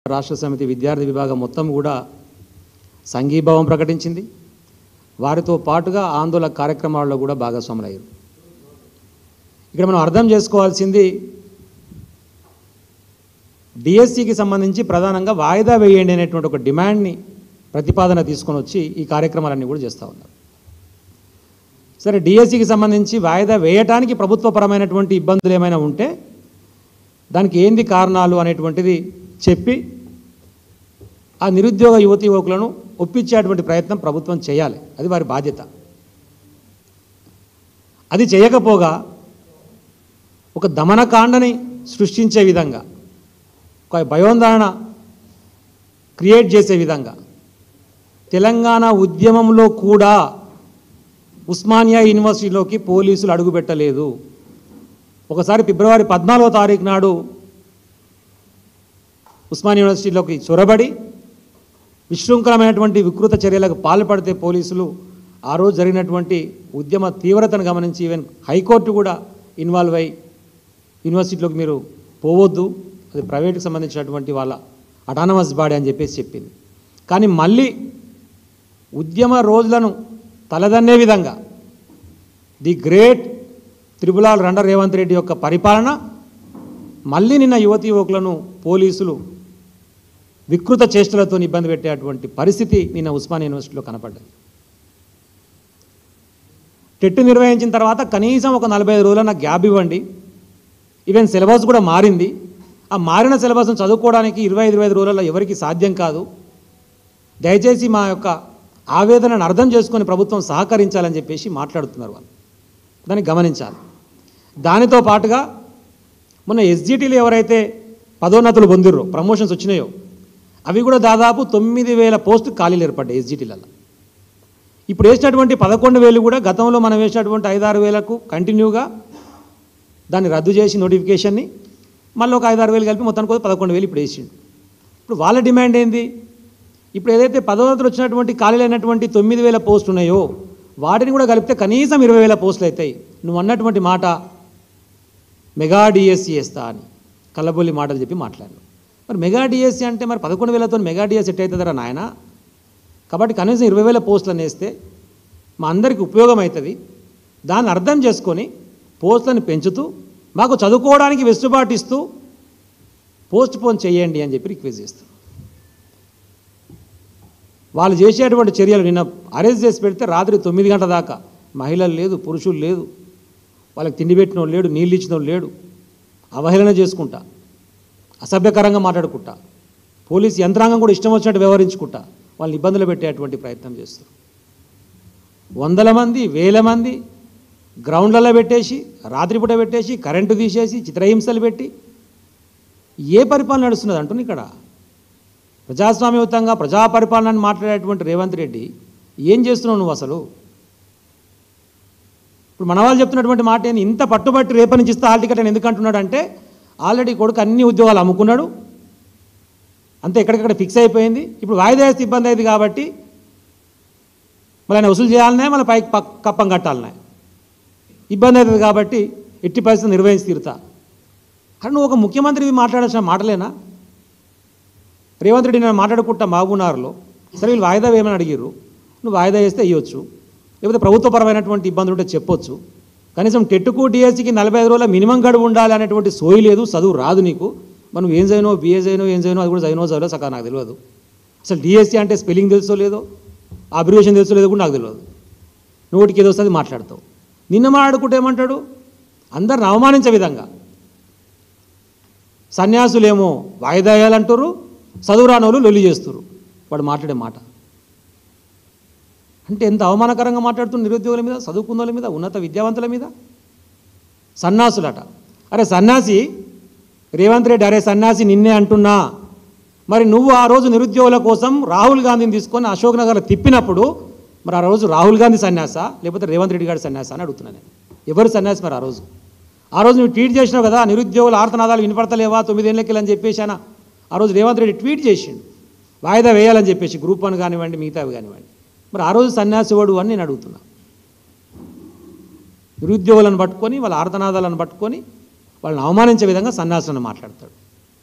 రాష్ట్ర సమితి విద్యార్థి విభాగం మొత్తం కూడా సంఘీభావం ప్రకటించింది. వారితో పాటుగా ఆందోళన కార్యక్రమాల్లో కూడా భాగస్వాములయ్యారు. ఇక్కడ మనం అర్థం చేసుకోవాల్సింది డిఎస్సికి సంబంధించి ప్రధానంగా వాయిదా వేయండి అనేటువంటి ఒక డిమాండ్ని ప్రతిపాదన తీసుకొని వచ్చి ఈ కార్యక్రమాలన్నీ కూడా చేస్తూ ఉన్నారు. సరే, డిఎస్సికి సంబంధించి వాయిదా వేయటానికి ప్రభుత్వపరమైనటువంటి ఇబ్బందులు ఏమైనా ఉంటే దానికి ఏంది కారణాలు అనేటువంటిది చెప్పి ఆ నిరుద్యోగ యువతి యువకులను ఒప్పించేటువంటి ప్రయత్నం ప్రభుత్వం చేయాలి. అది వారి బాధ్యత. అది చేయకపోగా ఒక దమనకాండని సృష్టించే విధంగా, ఒక భయోందరణ క్రియేట్ చేసే విధంగా తెలంగాణ ఉద్యమంలో కూడా ఉస్మానియా యూనివర్సిటీలోకి పోలీసులు అడుగుపెట్టలేదు. ఒకసారి ఫిబ్రవరి 14వ తారీఖు నాడు ఉస్మానియా యూనివర్సిటీలోకి చొరబడి విశృంఖలమైనటువంటి వికృత చర్యలకు పాల్పడితే పోలీసులు ఆ రోజు జరిగినటువంటి ఉద్యమ తీవ్రతను గమనించి ఈవెన్ హైకోర్టు కూడా ఇన్వాల్వ్ అయ్యి యూనివర్సిటీలోకి మీరు పోవద్దు, అది ప్రైవేట్కి సంబంధించినటువంటి వాళ్ళ అటానమస్ బాడీ అని చెప్పేసి చెప్పింది. కానీ మళ్ళీ ఉద్యమ రోజులను తలదన్నే విధంగా ది గ్రేట్ త్రిపులాల్ రండ రేవంత్ రెడ్డి యొక్క పరిపాలన మళ్ళీ నిన్న యువతి యువకులను పోలీసులు వికృత చేష్టలతో ఇబ్బంది పెట్టేటువంటి పరిస్థితి నిన్న ఉస్మానియా యూనివర్సిటీలో కనపడ్డది. టెట్ నిర్వహించిన తర్వాత కనీసం ఒక 45 రోజుల గ్యాప్ ఇవ్వండి. ఈవెన్ సిలబస్ కూడా మారింది. ఆ మారిన సిలబస్ను చదువుకోవడానికి 25 రోజులలో ఎవరికి సాధ్యం కాదు. దయచేసి మా యొక్క ఆవేదనను అర్థం చేసుకొని ప్రభుత్వం సహకరించాలని చెప్పేసి మాట్లాడుతున్నారు వాళ్ళు. దాన్ని గమనించాలి. దానితో పాటుగా మొన్న ఎస్జిటీలు ఎవరైతే పదోన్నతులు పొందిర్రో, ప్రమోషన్స్ వచ్చినాయో, అవి కూడా దాదాపు 9,000 పోస్టులు ఖాళీలు ఏర్పడ్డాయి ఎస్జిటీలలో. ఇప్పుడు వేసినటువంటి 11,000 కూడా గతంలో మనం వేసినటువంటి 5-6,000కు కంటిన్యూగా దాన్ని రద్దు చేసి నోటిఫికేషన్ని మళ్ళీ ఒక 5-6,000 కలిపి మొత్తానికి 11,000 ఇప్పుడు వేసిండు. ఇప్పుడు వాళ్ళ డిమాండ్ ఏంది? ఇప్పుడు ఏదైతే పదోన్నతులు వచ్చినటువంటి ఖాళీలు అయినటువంటి 9,000 పోస్టులు ఉన్నాయో వాటిని కూడా కలిపితే కనీసం 20,000 పోస్టులు అవుతాయి. నువ్వు అన్నటువంటి మాట మెగా డిఎస్సి వేస్తా అని కల్లబొల్లి మాటలు చెప్పి మాట్లాడినావు. మరి మెగా డిఎస్సి అంటే మరి 11,000తో మెగా డిఎస్సి ఎట్ అవుతుందరా నాయన? కాబట్టి కనీసం 20,000 పోస్టులను వేస్తే మా అందరికీ ఉపయోగం అవుతుంది. దాన్ని అర్థం చేసుకొని పోస్టులను పెంచుతూ మాకు చదువుకోవడానికి వెసులుబాటు ఇస్తూ పోస్ట్ పోన్ చేయండి అని చెప్పి రిక్వెస్ట్ చేస్తారు. వాళ్ళు చేసేటువంటి చర్యలు నిన్న అరెస్ట్ చేసి పెడితే రాత్రి 9 గంటల దాకా మహిళలు లేదు, పురుషులు లేదు, వాళ్ళకి తిండి పెట్టినోడు లేడు, నీళ్ళు ఇచ్చినోడు లేడు, అవహేళన చేసుకుంటా, అసభ్యకరంగా మాట్లాడుకుంటా, పోలీసు యంత్రాంగం కూడా ఇష్టం వచ్చినట్టు వ్యవహరించుకుంటా వాళ్ళని ఇబ్బందులు పెట్టేటువంటి ప్రయత్నం చేస్తారు. 100 మంది 1000 మంది గ్రౌండ్లలో పెట్టేసి, రాత్రిపూట పెట్టేసి, కరెంటు తీసేసి, చిత్రహింసలు పెట్టి ఏ పరిపాలన నడుస్తున్నది అంటున్నా. ఇక్కడ ప్రజాస్వామ్యయుతంగా ప్రజా పరిపాలనని మాట్లాడేటువంటి రేవంత్ రెడ్డి ఏం చేస్తున్నావు నువ్వు అసలు? ఇప్పుడు మన వాళ్ళు చెప్తున్నటువంటి మాట ఏంది? ఇంత పట్టుబట్టి రేపటి నుంచి ఇస్తే హాల్ టికెట్ అని ఎందుకు అంటున్నాడు అంటే ఆల్రెడీ కొడుకు అన్ని ఉద్యోగాలు అమ్ముకున్నాడు, అంతే ఎక్కడికక్కడ ఫిక్స్ అయిపోయింది. ఇప్పుడు వాయిదా వేస్తే ఇబ్బంది అయింది కాబట్టి మళ్ళీ ఆయన వసూలు చేయాలనే, మళ్ళీ పైకి కప్పం కట్టాలనే, ఇబ్బంది అవుతుంది కాబట్టి ఎట్టి పరిస్థితులు నిర్వహించి తీరుతా. కానీ నువ్వు ఒక ముఖ్యమంత్రి మాట్లాడాల్సిన మాటలేనా? రేవంత్ రెడ్డి నేను మాట్లాడుకుంటా మహబూబ్నగర్లో, సరే వీళ్ళు వాయిదా వేయమని అడిగిర్రు, నువ్వు వాయిదా వేస్తే ఇవ్వచ్చు, లేకపోతే ప్రభుత్వపరమైనటువంటి ఇబ్బందులు ఉంటే చెప్పొచ్చు. కనీసం టెట్కు డిఎస్సికి 45 రోజుల మినిమం గడువు ఉండాలి అనేటువంటి సోయి లేదు, చదువు రాదు నీకు. మనం ఏం చేయనో, బిఏ చేయనో, ఏం చేయనో, అది కూడా చదివో సకా నాకు తెలియదు. అసలు డిఎస్సి అంటే స్పెల్లింగ్ తెలుసో లేదో, అబ్రివేషన్ తెలుసో లేదో కూడా నాకు తెలియదు. నోటికి ఏదో వస్తుంది మాట్లాడతావు. నిన్న మాట్లాడుకుంటే ఏమంటాడు? అందరిని అవమానించే విధంగా సన్యాసులేమో వాయిదా వేయాలంటారు, చదువు రాని వాళ్ళు లొల్లి చేస్తారు. వాడు మాట్లాడే మాట అంటే ఎంత అవమానకరంగా మాట్లాడుతున్న నిరుద్యోగుల మీద, చదువుకున్న వాళ్ళ మీద, ఉన్నత విద్యావంతుల మీద. సన్యాసులట. అరే సన్యాసి రేవంత్ రెడ్డి, అరే సన్యాసి నిన్నే అంటున్నా. మరి నువ్వు ఆ రోజు నిరుద్యోగుల కోసం రాహుల్ గాంధీని తీసుకొని అశోక్ నగర్లో తిప్పినప్పుడు మరి ఆ రోజు రాహుల్ గాంధీ సన్యాసా లేకపోతే రేవంత్ రెడ్డి గారి సన్యాసా అని అడుగుతున్నాను నేను. ఎవరు సన్యాసి మరి ఆ రోజు నువ్వు ట్వీట్ చేసినావు కదా, నిరుద్యోగుల ఆర్తనాదాలు వినపడతలేవా 9 ఏళ్ళకి అని చెప్పేసానా? ఆ రోజు రేవంత్ రెడ్డి ట్వీట్ చేసిండు వాయిదా వేయాలని చెప్పేసి, గ్రూప్ 1 కానివ్వండి, మిగతావి కానివ్వండి. మరి ఆ రోజు సన్యాసి వాడు అని నేను అడుగుతున్నా. నిరుద్యోగులను పట్టుకొని వాళ్ళ ఆర్తనాదాలను పట్టుకొని వాళ్ళని అవమానించే విధంగా సన్యాసులను మాట్లాడతాడు.